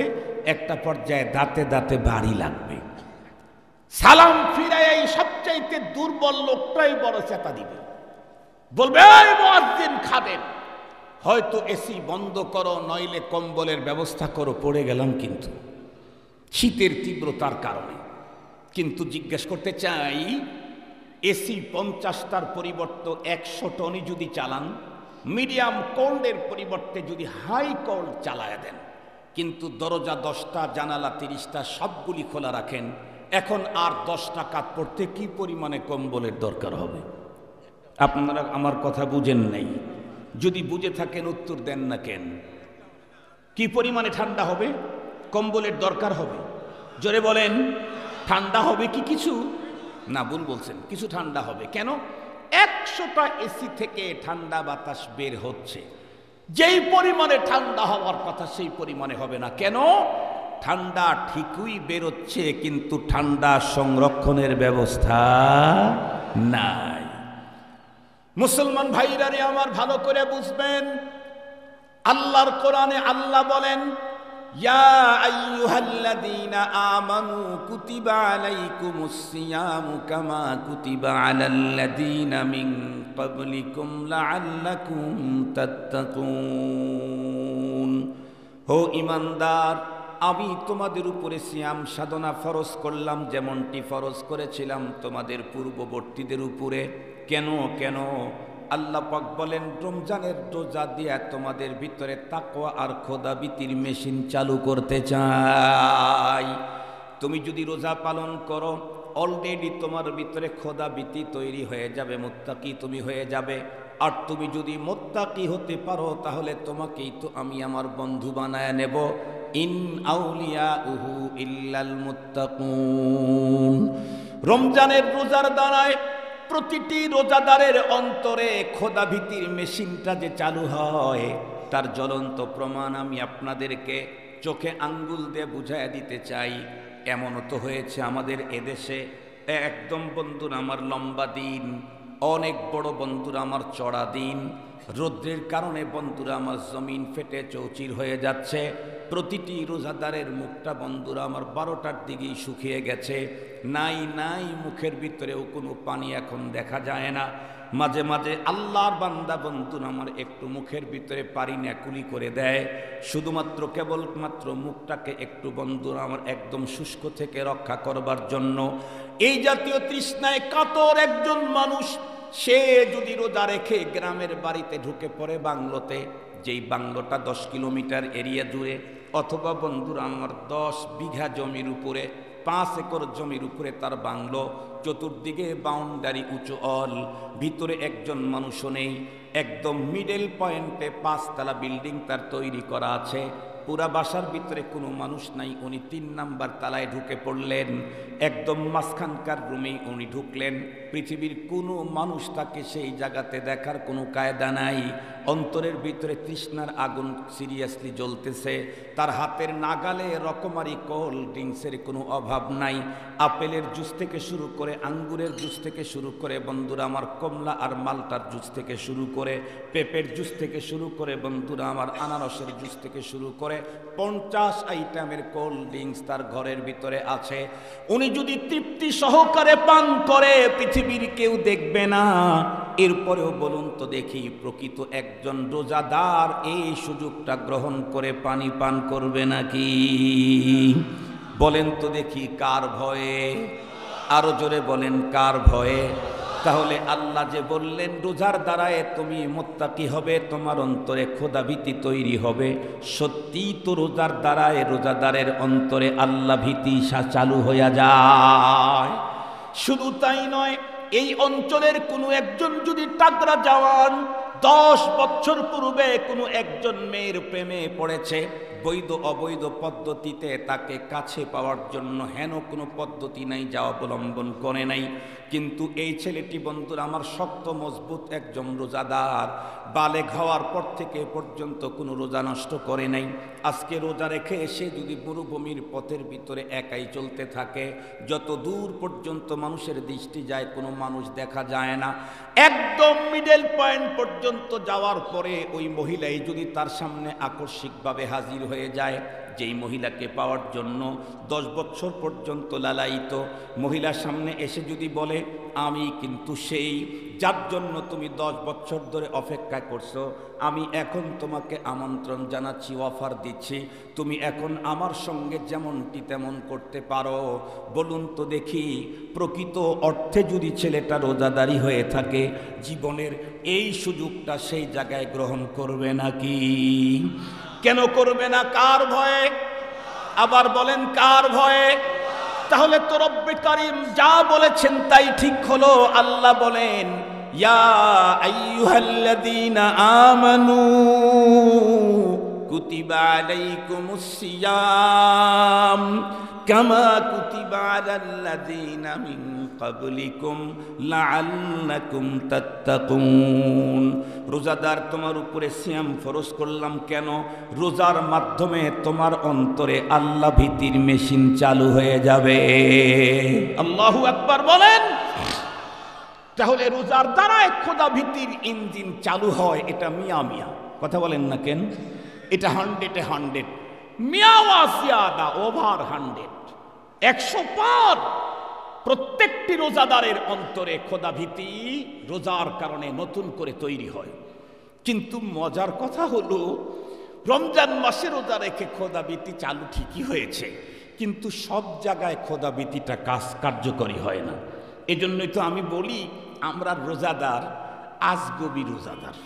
একটা পর্যায়ে দাঁতে দাঁতে বাড়ি লাগবে। সালাম ফিরায় এই সবচাইতে দুর্বল লোকটাই বড় চেতা দিবে, বলবে এই মুয়াজ্জিন খাদেম, হয়তো এসি বন্ধ করো, নইলে কম্বলের ব্যবস্থা করো, পড়ে গেলাম কিন্তু শীতের তীব্রতার কারণে। কিন্তু জিজ্ঞেস করতে চাই, এসি 50টার পরিবর্তে 100 টনই যদি চালান, মিডিয়াম কোল্ডের পরিবর্তে যদি হাই কোল্ড চালায় দেন, কিন্তু দরজা 10টা, জানালা 30টা, সবগুলি খোলা রাখেন, এখন আর 10 রাকাত পড়তে কি পরিমাণে কম্বলের দরকার হবে? আপনারা আমার কথা বুঝেন নাই। যদি বুঝে থাকেন উত্তর দেন না কেন? কি পরিমাণে ঠান্ডা হবে, কম্বলের দরকার হবে? জোরে বলেন। ঠান্ডা হবে কি কিছু? না, ভুল বলছেন, কিছু ঠান্ডা হবে। কেন? 100টা এসি থেকে ঠান্ডা বাতাস বের হচ্ছে, যেই পরিমাণে ঠান্ডা হওয়ার কথা সেই পরিমাণে হবে না। কেন? ঠান্ডা ঠিকই বেরোচ্ছে, কিন্তু ঠান্ডা সংরক্ষণের ব্যবস্থা নাই। মুসলমান ভাইরা রে আমার, ভালো করে বুঝবেন, আল্লাহর কোরআনে আল্লাহ বলেন, ইয়া আইয়ুহাল্লাযীনা আমানু কুতিবা আলাইকুমুস সিয়ামু কামা কুতিবা আলাল্লাযীনা মিন ক্বাবলিকুম লাআল্লাকুম তাত্তাকুন। হো ঈমানদার, আমি তোমাদের উপরে সিয়াম সাধনা ফরজ করলাম, যেমনটি ফরজ করেছিলাম তোমাদের পূর্ববর্তীদের উপরে। কেন কেন? আল্লাহ পাক বলেন, রমজানের রোজা দিয়া তোমাদের ভিতরে তাকওয়া আর খোদাবিতির মেশিন চালু করতে চাই। তুমি যদি রোজা পালন করো, অলরেডি তোমার ভিতরে খোদাবিতি তৈরি হয়ে যাবে, মুত্তাকি তুমি হয়ে যাবে। আর তুমি যদি মুত্তাকি হতে পারো, তাহলে তোমাকেই তো আমি আমার বন্ধু বানায় নেব। ইন আউলিয়াউহু ইল্লাল মুত্তাকুন। রমজানের রোজার দ্বারায় প্রতিটি রোজাদারের অন্তরে খোদাভীতির মেশিনটা যে চালু হয়, তার জ্বলন্ত প্রমাণ আমি আপনাদেরকে চোখে আঙ্গুল দিয়ে বুঝাইয়া দিতে চাই। এমনও তো হয়েছে আমাদের এদেশে, একদম বন্ধুরা আমার লম্বা দিন, অনেক বড় বন্ধুরা আমার চড়া দিন, রৌদ্রের কারণে বন্ধুরা আমার জমিন ফেটে চৌচির হয়ে যাচ্ছে। প্রতিটি রোজাদারের মুখটা বন্ধুরা আমার 12টার দিকেই শুকিয়ে গেছে, নাই নাই মুখের ভিতরেও কোনো পানি এখন দেখা যায় না। মাঝে মাঝে আল্লাহর বান্দা বন্ধুরা আমার একটু মুখের ভিতরে পানি ন্যাকুলি করে দেয়, শুধুমাত্র কেবলমাত্র মুখটাকে একটু বন্ধুরা আমার একদম শুষ্ক থেকে রক্ষা করবার জন্য। এই জাতীয় তৃষ্ণায় কাতর একজন মানুষ, সে যদি রোজা রেখে গ্রামের বাড়িতে ঢুকে পড়ে বাংলোতে, যেই বাংলোটা 10 কিলোমিটার এরিয়া জুড়ে, অথবা বন্ধুরা আমার 10 বিঘা জমির উপরে, 5 একর জমির উপরে তার বাংলো, চতুর্দিকে বাউন্ডারি উঁচু অল, ভিতরে একজন মানুষও নেই, একদম মিডল পয়েন্টে 5 তলা বিল্ডিং তার তৈরি করা আছে, পুরা বাসার ভিতরে কোনো মানুষ নাই। উনি 3 নাম্বার তালায় ঢুকে পড়লেন, একদম মাঝখানকার রুমেই উনি ঢুকলেন। পৃথিবীর কোনো মানুষ তাকে সেই জায়গাতে দেখার কোনো কায়দা নাই। অন্তরের ভিতরে তৃষ্ণার আগুন সিরিয়াসলি জ্বলতেছে, তার হাতের নাগালে রকমারি কোল্ড ড্রিঙ্কসের কোনো অভাব নাই। আপেলের জুস থেকে শুরু করে, আঙ্গুরের জুস থেকে শুরু করে বন্ধুরা আমার, কমলা আর মালটার জুস থেকে শুরু করে, পেঁপের জুস থেকে শুরু করে বন্ধুরা আমার, আনারসের জুস থেকে শুরু করে 50 আইটেমের কোল্ড ড্রিঙ্কস তার ঘরের ভিতরে আছে। উনি যদি তৃপ্তি সহকারে পান করে পৃথিবীর কেউ দেখবে না। এরপরেও বলুন তো দেখি, প্রকৃত একজন রোজাদার এই সুযোগটা গ্রহণ করে পানি পান করবে নাকি? বলেন তো দেখি, কার ভয়ে? আরো জোরে বলেন, কার ভয়ে? তাহলে আল্লাহ যে বললেন রোজার দ্বারায় তুমি মুত্তাকি হবে, তোমার অন্তরে খোদাভীতি তৈরি হবে, সত্যিই তো রোজার দ্বারায় রোজাদারের অন্তরে আল্লাহ ভীতি চালু হইয়া যায়। শুধু তাই নয়, এই অঞ্চলের কোনো একজন যদি তাগড়া জওয়ান 10 বছর পূর্বে কোনো একজন মেয়ের প্রেমে পড়েছে, বৈধ অবৈধ পদ্ধতিতে তাকে কাছে পাওয়ার জন্য হেন কোনো পদ্ধতি নাই যা অবলম্বন করে নাই, কিন্তু এই ছেলেটি বন্ধুরা আমার শক্ত মজবুত একজন রোজাদার, বালেগ হওয়ার পর থেকে পর্যন্ত কোনো রোজা নষ্ট করে নাই। আজকে রোজা রেখে এসে যদি মরুভূমির পথের ভিতরে একাই চলতে থাকে, যত দূর পর্যন্ত মানুষের দৃষ্টি যায় কোনো মানুষ দেখা যায় না, একদম মিডল পয়েন্ট পর্যন্ত যাওয়ার পরে ওই মহিলাই যদি তার সামনে আকস্মিকভাবে হাজির হয়ে যায়, যেই মহিলাকে পাওয়ার জন্য 10 বছর পর্যন্ত লালায়িত মহিলার সামনে এসে যদি বলে, আমি কিন্তু সেই যার জন্য তুমি 10 বছর ধরে অপেক্ষা করছো, আমি এখন তোমাকে আমন্ত্রণ জানাচ্ছি, অফার দিচ্ছি, তুমি এখন আমার সঙ্গে যেমনটি তেমন করতে পারো। বলুন তো দেখি, প্রকৃত অর্থে যদি ছেলেটা রোজাদারি হয়ে থাকে, জীবনের এই সুযোগটা সেই জায়গায় গ্রহণ করবে নাকি? কেন করবে না? কার ভয়ে? আবার বলেন, কার ভয়ে? তাহলে তো রব্বে কারীম যা বলেছেন তাই ঠিক হলো। আল্লাহ বলেন, ইয়া আইয়ুহাল্লাযীনা আমানু কুতিবা আলাইকুমুস সিয়াম কামা কুতিবা আলাল্লাযীনা মিন ক্বাবলিকুম লাআল্লাকুম তাত্তাকুন। রোজাদার, তোমার উপরে সিয়াম ফরজ করলাম কেন? রোজার মাধ্যমে তোমার অন্তরে আল্লাহ ভীতির মেশিন চালু হয়ে যাবে। আল্লাহু আকবার বলেন। তাহলে রোজার দ্বারা খোদা ভীতির ইঞ্জিন চালু হয়, এটা মিয়া মিয়া কথা বলেন না কেন? এটা 100-এ 100, মিয়া ওয়াসিয়াদা ওভার 100, 100 পার। প্রত্যেকটি রোজাদারের অন্তরে খোদা ভীতি রোজার কারণে নতুন করে তৈরি হয়। কিন্তু মজার কথা হলো, রমজান মাসে রোজা রেখে খোদা ভীতি চালু ঠিকই হয়েছে, কিন্তু সব জায়গায় খোদা ভীতিটা কার্যকরী হয় না। এজন্যই তো আমি বলি, আমরা রোজাদার আজগবি রোজাদার,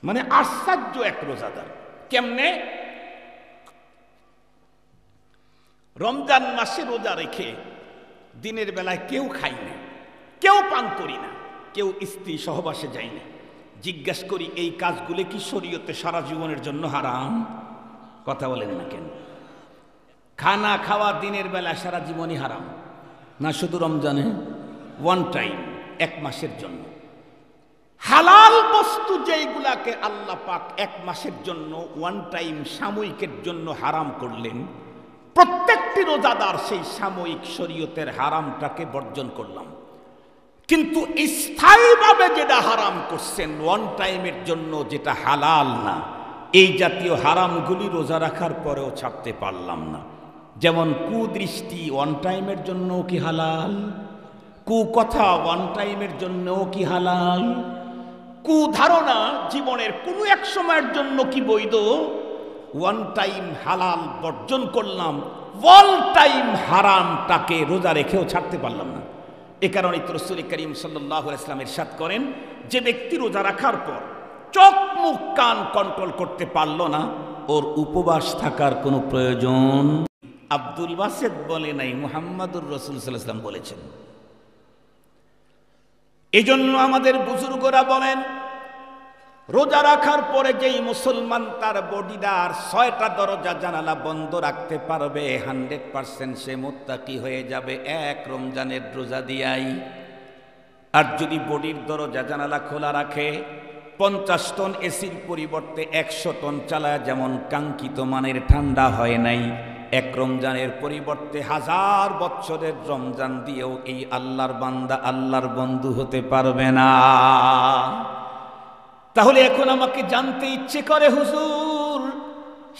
মানে আশ্চর্য এক রোজাদার। কেমনে? রমজান মাসে রোজা রেখে দিনের বেলায় কেউ খাই না, কেউ পান করি না, কেউ স্ত্রী সহবাসে যাই না। জিজ্ঞেস করি, এই কাজগুলো কি শরীয়তে সারা জীবনের জন্য হারাম? কথা বলেন না কেন? খানা খাওয়া দিনের বেলায় সারা জীবনই হারাম না, শুধু রমজানে ওয়ান টাইম, 1 মাসের জন্য। হালাল বস্তু যেইগুলাকে আল্লাহ পাক 1 মাসের জন্য ওয়ান টাইম সাময়িকের জন্য হারাম করলেন, প্রত্যেকটি রোজাদার সেই সাময়িক শরীয়তের হারামটাকে বর্জন করলাম। কিন্তু স্থায়ীভাবে যেটা হারাম করছেন, ওয়ান টাইমের জন্য যেটা হালাল না, এই জাতীয় হারামগুলি রোজা রাখার পরেও ছাড়তে পারলাম না। যেমন কুদৃষ্টি ওয়ান টাইমের জন্যও কি হালাল? কুকথা ওয়ান টাইমের জন্যও কি হালাল? কুধারণা জীবনের কোনো এক সময়ের জন্য কি বৈধ? ওয়ান টাইম হালাল বর্জন করলাম, ওয়াল টাইম হারামটাকে রোজা রেখেও ছাড়তে পারলাম না। এ কারণে রাসূল করিম সাল্লাল্লাহু আলাইহি ওয়াসাল্লাম ইরশাদ করেন, যে ব্যক্তি রোজা রাখার পর চোখ মুখ কান কন্ট্রোল করতে পারল না, ওর উপবাস থাকার কোনো প্রয়োজন। আব্দুল বাসেত বলে নাই, মুহাম্মাদুর রাসূল সাল্লাল্লাহু আলাইহি ওয়াসাল্লাম বলেছেন। এজন্য আমাদের বুজুর্গরা বলেন, রোজা রাখার পরে যেই মুসলমান তার বডিদার 6টা দরজা জানালা বন্ধ রাখতে পারবে, 100% সে মুত্তাকি হয়ে যাবে 1 রমজানের রোজা দিয়াই। আর যদি বডির দরজা জানালা খোলা রাখে, 50 টন এসির পরিবর্তে 100 টন চালায় যেমন কাঙ্ক্ষিত মানের ঠান্ডা হয় নাই, এক রমজানের পরিবর্তে 1000 বছরের রমজান দিয়েও এই আল্লাহর বান্দা আল্লাহর বন্ধু হতে পারবে না। তাহলে এখন আমাকে জানতে ইচ্ছে করে, হুজুর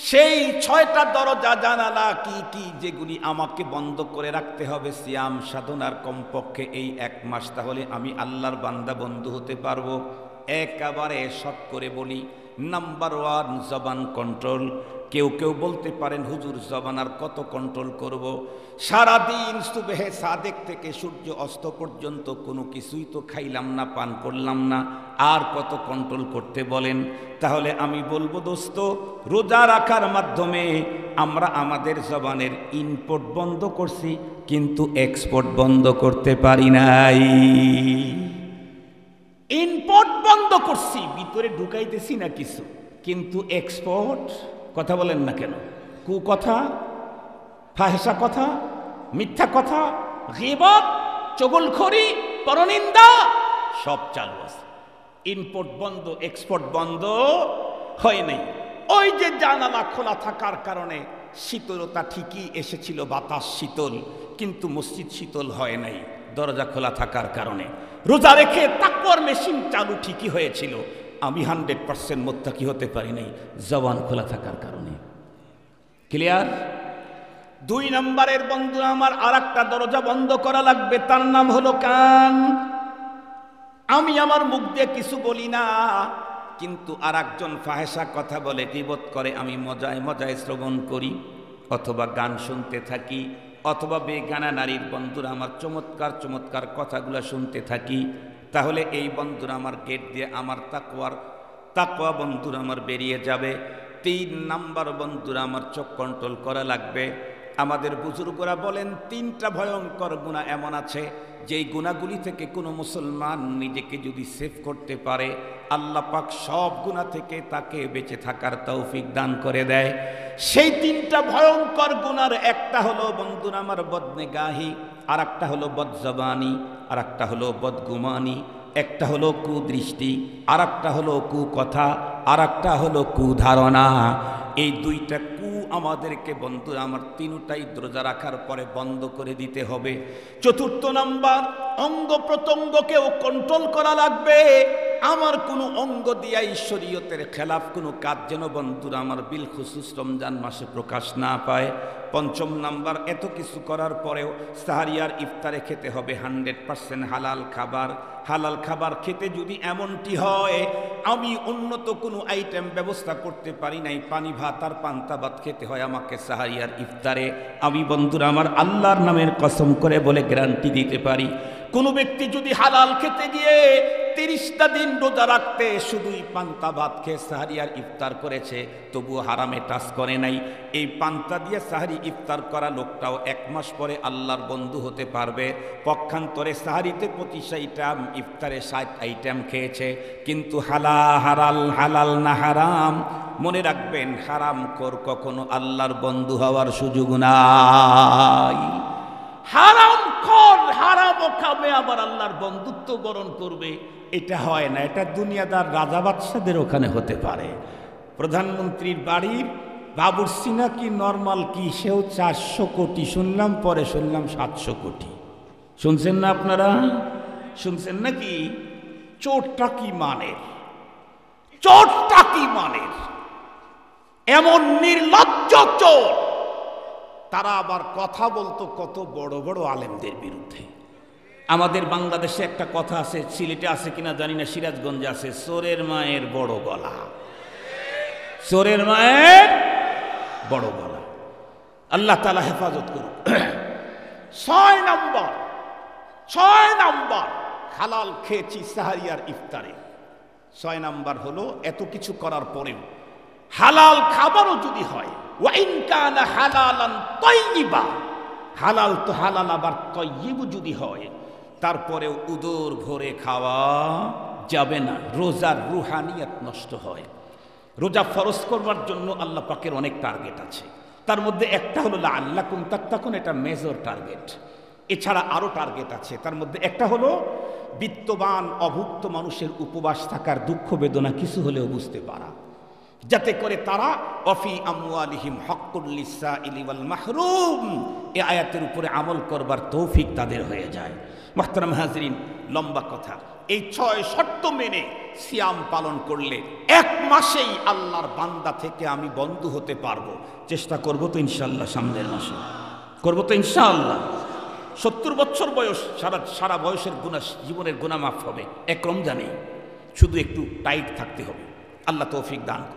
সেই 6টা দরজা জানালা কি কি যেগুলি আমাকে বন্ধ করে রাখতে হবে সিয়াম সাধনার কমপক্ষে এই 1 মাস, তাহলে আমি আল্লাহর বান্দা বন্ধু হতে পারবো? একেবারে শর্ট করে বলি, নাম্বার 1 জবান কন্ট্রোল। কেউ কেউ বলতে পারেন, হুজুর জবান আর কত কন্ট্রোল করব? সারাদিন সুবহে সাদেক থেকে সূর্য অস্ত পর্যন্ত কোনো কিছুই তো খাইলাম না, পান করলাম না, আর কত কন্ট্রোল করতে বলেন? তাহলে আমি বলবো দোস্ত, রোজা রাখার মাধ্যমে আমরা আমাদের জবানের ইনপুট বন্ধ করছি, কিন্তু এক্সপোর্ট বন্ধ করতে পারি নাই। ইনপুট বন্ধ করছি, ভিতরে ঢুকাইতেছি না কিছু, কিন্তু এক্সপোর্ট কথা বলেন না কেন? কুকথা, ফাহেসা কথা, মিথ্যা কথা, গীবত, চগলখড়ি, পরনিন্দা সব চালু আছে। ইনপুট বন্ধ, এক্সপোর্ট বন্ধ হয় নাই। ওই যে জানালা খোলা থাকার কারণে শীতলতা ঠিকই এসেছিল, বাতাস শীতল, কিন্তু মসজিদ শীতল হয় নাই দরজা খোলা থাকার কারণে। রোজা রেখে তাকওয়ার মেশিন চালু ঠিকই হয়েছিল, আমি 100% মুত্তাকি হতে পারি নাই জবান খোলা থাকার কারণে। ক্লিয়ার? 2 নম্বরের বন্ধু আমার, আর একটা দরজা বন্ধ করা লাগবে, তার নাম হলো কান। আমি আমার মুখ দিয়ে কিছু বলি না, কিন্তু আর একজন ফাহেসা কথা বলে, গীবত করে, আমি মজায় মজায় শ্রবণ করি, অথবা গান শুনতে থাকি, অথবা বেগানা নারীর বন্ধুরা আমার চমৎকার চমৎকার কথাগুলো শুনতে থাকি। তাহলে এই বন্ধুরা আমার গেট দিয়ে আমার তাকওয়া বন্ধুরা আমার বেরিয়ে যাবে। 3 নাম্বার বন্ধুরা আমার চোখ কন্ট্রোল করা লাগবে। আমাদের বুজুর্গরা বলেন 3টা ভয়ঙ্কর গুনাহ এমন আছে, যেই গুনাহগুলি থেকে কোনো মুসলমান নিজেকে যদি সেভ করতে পারে, আল্লাহ পাক সব গুনাহ থেকে তাকে বেঁচে থাকার তৌফিক দান করে দেয়। সেই 3টা ভয়ঙ্কর গুনার একটা হলো বন্ধুরা আমার বদনেগাহি, আর একটা হলো বদজবানি, আর একটা হলো বদগুমানি, একটা হলো কুদৃষ্টি, আর একটা হলো কুকথা, আর একটা হলো কুধারণা। এই 2টা কু আমাদেরকে বন্ধুরা আমার 3টাই রোজা রাখার পরে বন্ধ করে দিতে হবে। 4 নাম্বার, অঙ্গ প্রত্যঙ্গকেও কন্ট্রোল করা লাগবে। আমার কোনো অঙ্গ দিয়া শরীয়তের খেলাফ কোনো কাজ যেন বন্ধুরা আমার বিল খুসুস রমজান মাসে প্রকাশ না পায়। 5 নাম্বার, এত কিছু করার পরেও সাহারি আর ইফতারে খেতে হবে 100% হালাল খাবার। হালাল খাবার খেতে যদি এমনটি হয় আমি উন্নত কোনো আইটেম ব্যবস্থা করতে পারি নাই, পানি ভাত আর পান্তা ভাত খেতে হয় আমাকে সাহারি আর ইফতারে, আমি বন্ধুরা আমার আল্লাহর নামের কসম করে বলে গ্যারান্টি দিতে পারি, কোনো ব্যক্তি যদি হালাল খেতে গিয়ে 30টা দিন রোজা রাখতে শুধুই পান্তা ভাত খেয়ে সাহারি আর ইফতার করেছে, তবুও হারামে টাচ করে নাই, এই পান্তা দিয়ে সাহারি ইফতার করা লোকটাও 1 মাস পরে আল্লাহর বন্ধু হতে পারবে। পক্ষান্তরে সাহারিতে 25 আইটেম, ইফতারে 60 আইটেম খেয়েছে, কিন্তু হালাল না হারাম। মনে রাখবেন, হারাম খোর কখনো আল্লাহর বন্ধু হওয়ার সুযোগ নাই। হারাম খোর হারামও খাবে, আবার আল্লাহর বন্ধুত্ব বরণ করবে, এটা হয় না। এটা দুনিয়াদার রাজা বাদশাদের ওখানে হতে পারে। প্রধানমন্ত্রীর বাড়ির বাবুর্চি নাকি নর্মাল কি, সেও 400 কোটি শুনলাম, পরে শুনলাম 700 কোটি। শুনছেন না আপনারা? শুনছেন নাকি? চোরটা কি মানের, চোরটা কি মানের, এমন নির্লজ্জ চোর। তারা আবার কথা বলতো কত বড় বড় আলেমদের বিরুদ্ধে। আমাদের বাংলাদেশে একটা কথা আছে, সিলেটে আছে কিনা জানি না, সিরাজগঞ্জে আছে, চোরের মায়ের বড় গলা। চোরের মায়ের বড় গলা, আল্লাহ তাআলা হেফাজত করুন। 6 নাম্বার, হালাল খেয়েছি সাহারি আর ইফতারে। 6 নাম্বার হলো, এত কিছু করার পরেও হালাল খাবারও যদি হয়, ওয়াইন কানা হালালান তাইয়িবা, হালাল তো হালাল আবার তাইয়িব যদি হয়, তারপরেও উদর ভরে খাওয়া যাবে না, রোজার রুহানিয়ত নষ্ট হয়। রোজা ফরজ করবার জন্য আল্লাহ পাকের অনেক টার্গেট আছে, তার মধ্যে একটা হলো লাআল্লাকুম তাত্তাকুন, এটা মেজর টার্গেট। এছাড়া আরো টার্গেট আছে, তার মধ্যে একটা হলো বিত্তবান অভুক্ত মানুষের উপবাস থাকার দুঃখ বেদনা কিছু হলেও বুঝতে পারা, যাতে করে তারা অফি আমওয়ালিহিম হাক্কুল লিসাইলি ওয়াল মাহরুম এই আয়াতের উপরে আমল করবার তৌফিক তাদের হয়ে যায়। মুহতারাম হাজরিন, লম্বা কথা, এই 6 শর্ত মেনে সিয়াম পালন করলে 1 মাসেই আল্লাহর বান্দা থেকে আমি বন্ধু হতে পারবো। চেষ্টা করব তো ইনশাআল্লাহ, সামনের মাসে করব তো ইনশাআল্লাহ। 70 বছর বয়স, সারা বয়সের গুনাহ, জীবনের গুনাহ মাফ হবে এক রমজানেই। শুধু একটু টাইট থাকতে হবে। আল্লাহ তৌফিক দান।